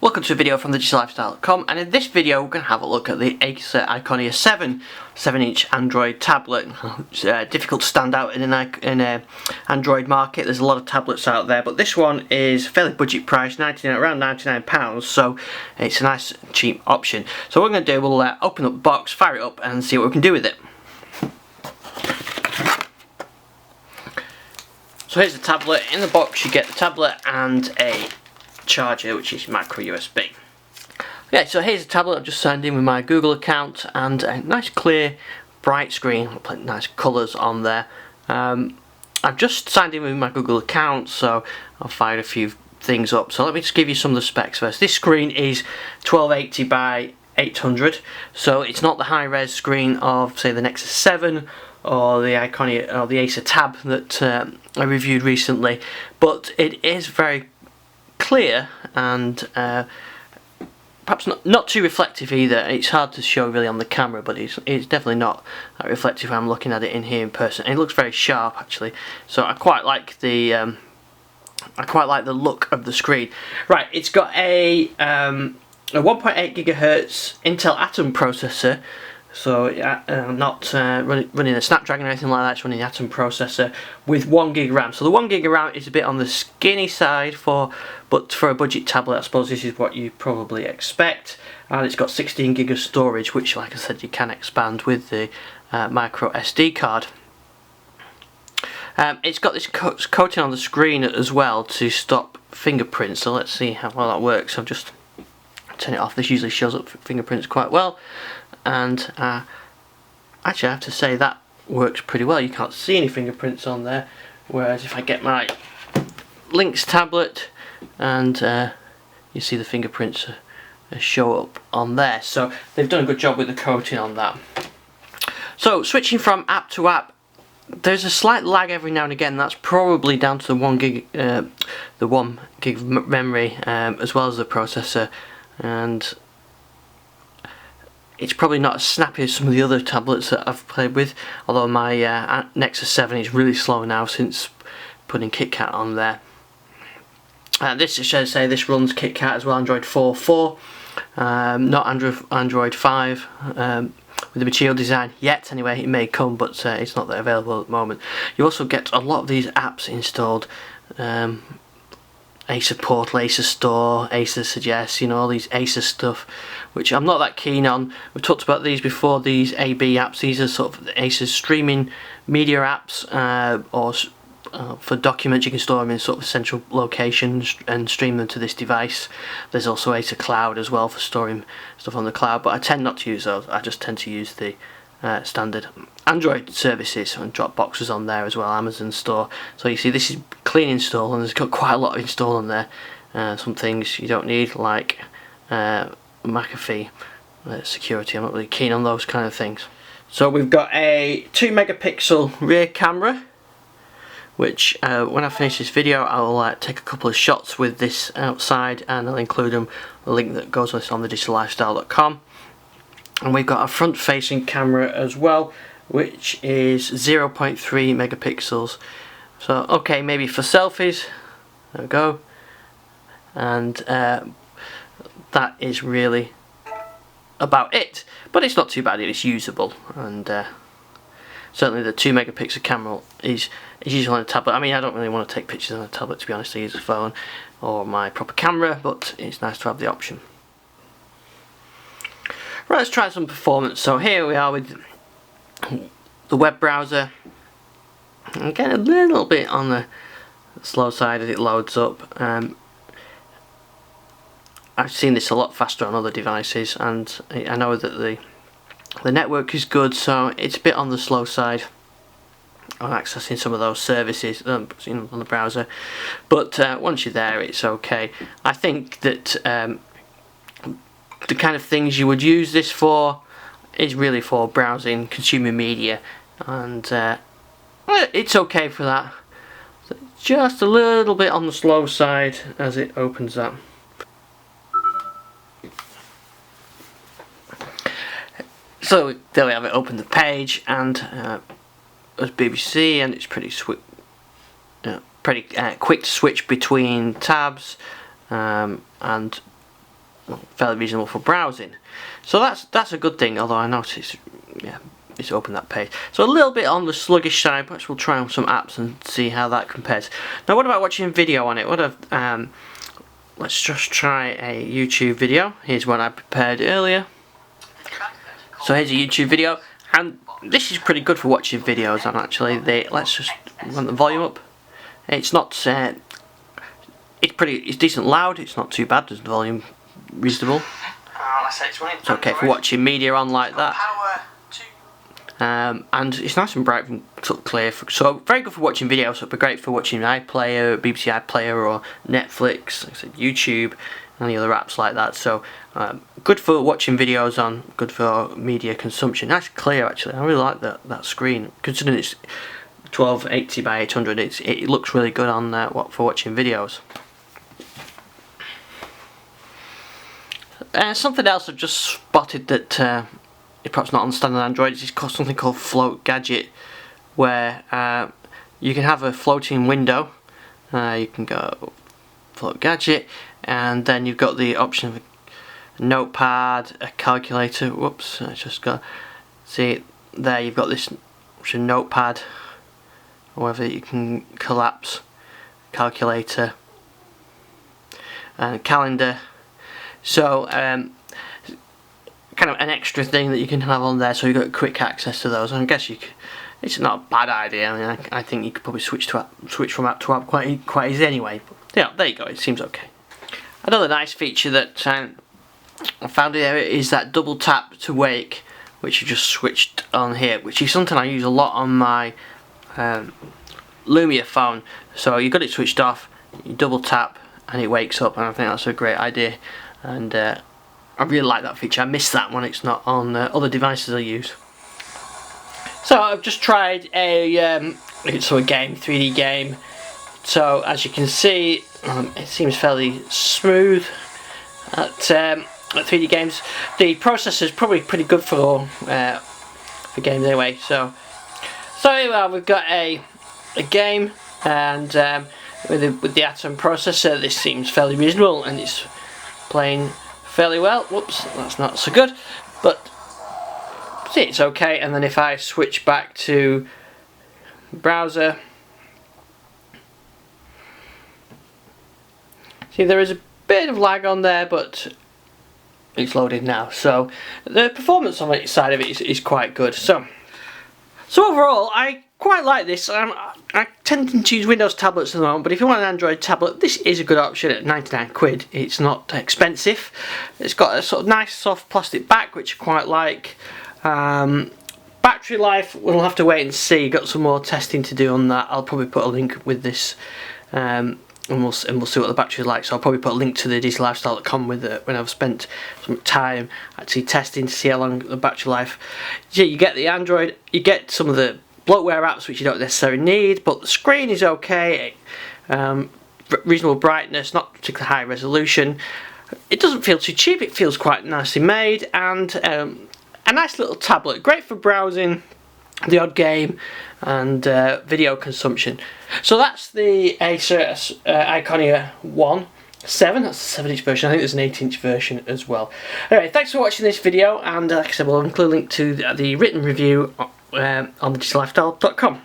Welcome to a video from thedigital-lifestyle.com, and in this video we're going to have a look at the Acer Iconia 7-inch Android tablet. It's difficult to stand out in an Android market. There's a lot of tablets out there, but this one is fairly budget priced, around £99, so it's a nice cheap option. So what we're going to do, we'll open up the box, fire it up and see what we can do with it. So here's the tablet. In the box you get the tablet and a charger, which is micro USB. Okay, so here's the tablet. I've just signed in with my Google account and a nice clear bright screen, nice colours on there. I've just signed in with my Google account, so I'll fire a few things up. So let me just give you some of the specs first. This screen is 1280 by 800, so it's not the high-res screen of, say, the Nexus 7 or the Iconia or the Acer Tab that I reviewed recently, but it is very clear and perhaps not too reflective either. It's hard to show really on the camera, but it's definitely not that reflective when I'm looking at it in here in person. And it looks very sharp actually, so I quite like the look of the screen. Right, it's got a 1.8 GHz Intel Atom processor. So not running a Snapdragon or anything like that, it's running the Atom processor with 1 gig RAM. So the 1 gig RAM is a bit on the skinny side, but for a budget tablet I suppose this is what you probably expect. And it's got 16 gig of storage, which, like I said, you can expand with the micro SD card. It's got this coating on the screen as well to stop fingerprints, so let's see how well that works. I've just turn it off. This usually shows up fingerprints quite well, and actually I have to say that works pretty well. You can't see any fingerprints on there, whereas if I get my Lynx tablet and you see the fingerprints show up on there, so they've done a good job with the coating on that. So switching from app to app, there's a slight lag every now and again. That's probably down to the 1 gig memory as well as the processor, and it's probably not as snappy as some of the other tablets that I've played with, although my Nexus 7 is really slow now since putting KitKat on there. This, I should say, this runs KitKat as well, Android 4.4, not Android 5 with the material design yet anyway. It may come, but it's not available at the moment. You also get a lot of these apps installed, Acer Portal, Acer Store, Acer Suggest, you know, all these Acer stuff, which I'm not that keen on. We've talked about these before, these AB apps. These are sort of Acer streaming media apps, or for documents you can store them in sort of central locations and stream them to this device. There's also Acer Cloud as well for storing stuff on the cloud, but I tend not to use those. I just tend to use the standard Android services, and drop boxes on there as well, Amazon Store. So you see this is clean install, and there's got quite a lot of install on there. Some things you don't need, like McAfee security. I'm not really keen on those kind of things. So we've got a 2 megapixel rear camera, which when I finish this video I'll take a couple of shots with this outside, and I'll include a link that goes with this on thedigital-lifestyle.com. And we've got a front facing camera as well, which is 0.3 megapixels. So okay, maybe for selfies, there we go. And that is really about it, but it's not too bad. It is usable, and certainly the 2 megapixel camera is useful on a tablet. I mean, I don't really want to take pictures on a tablet, to be honest. I use a phone or my proper camera, but it's nice to have the option. Right, let's try some performance. So here we are with the web browser. Again, a little bit on the slow side as it loads up. I've seen this a lot faster on other devices, and I know that the network is good, so it's a bit on the slow side on accessing some of those services on the browser. But once you're there, it's okay. I think that the kind of things you would use this for is really for browsing, consuming media, and it's okay for that. Just a little bit on the slow side as it opens up. So there we have it, open the page, and as BBC, and it's pretty quick to switch between tabs, and fairly reasonable for browsing. So that's a good thing, although I noticed, yeah, it's opened that page. So a little bit on the sluggish side, perhaps we'll try on some apps and see how that compares. Now what about watching video on it? Let's just try a YouTube video. Here's one I prepared earlier. So here's a YouTube video, and this is pretty good for watching videos on actually. Let's just run the volume up. It's not it's decent loud, it's not too bad, there's the volume reasonable. It's okay for watching media on like that. And it's nice and bright and sort of clear, so very good for watching videos. So it'd be great for watching iPlayer, BBC iPlayer, or Netflix, like I said, YouTube, any other apps like that. So good for watching videos on, good for media consumption. Nice clear actually. I really like that screen, considering it's 1280 by 800. It looks really good on for watching videos. Something else I've just spotted that it's perhaps not on standard Android, is something called Float Gadget, where you can have a floating window. You can go Float Gadget, and then you've got the option of a notepad, a calculator. Whoops, I just got, see there, you've got this option, notepad, or whether you can collapse, calculator, and calendar. So kind of an extra thing that you can have on there, so you've got quick access to those. And I guess it's not a bad idea. I mean, I think you could probably switch from app to app quite easy anyway. But yeah, there you go. It seems okay. Another nice feature that I found here is that double tap to wake, which you just switched on here, which is something I use a lot on my Lumia phone. So you got it switched off, you double tap, and it wakes up, and I think that's a great idea. And I really like that feature. I miss that when it's not on other devices I use. So I've just tried a game, 3D game. So as you can see, it seems fairly smooth at 3D games. The processor is probably pretty good for games anyway. So we've got a game, and with the Atom processor, this seems fairly reasonable, and it's playing fairly well. Whoops, that's not so good, but see, it's okay. And then if I switch back to browser, see there is a bit of lag on there, but it's loaded now. So the performance on the side of it is quite good. So overall, I quite like this. I tend to use Windows tablets at the moment, but if you want an Android tablet, this is a good option at 99 quid. It's not expensive. It's got a sort of nice soft plastic back, which I quite like. Battery life, we'll have to wait and see. Got some more testing to do on that. I'll probably put a link with this, and we'll see what the battery is like. So I'll probably put a link to the DaisyLifestyle.com with it when I've spent some time actually testing to see how long the battery life. Yeah, you get the Android, you get some of the bloatware apps which you don't necessarily need, but the screen is okay. Reasonable brightness, not particularly high resolution. It doesn't feel too cheap, it feels quite nicely made, and a nice little tablet, great for browsing, the odd game, and video consumption. So that's the Acer Iconia One 7, that's the 7-inch version. I think there's an 8-inch version as well. Anyway, thanks for watching this video, and like I said, we'll include a link to the written review on the DaisyLifestyle.com.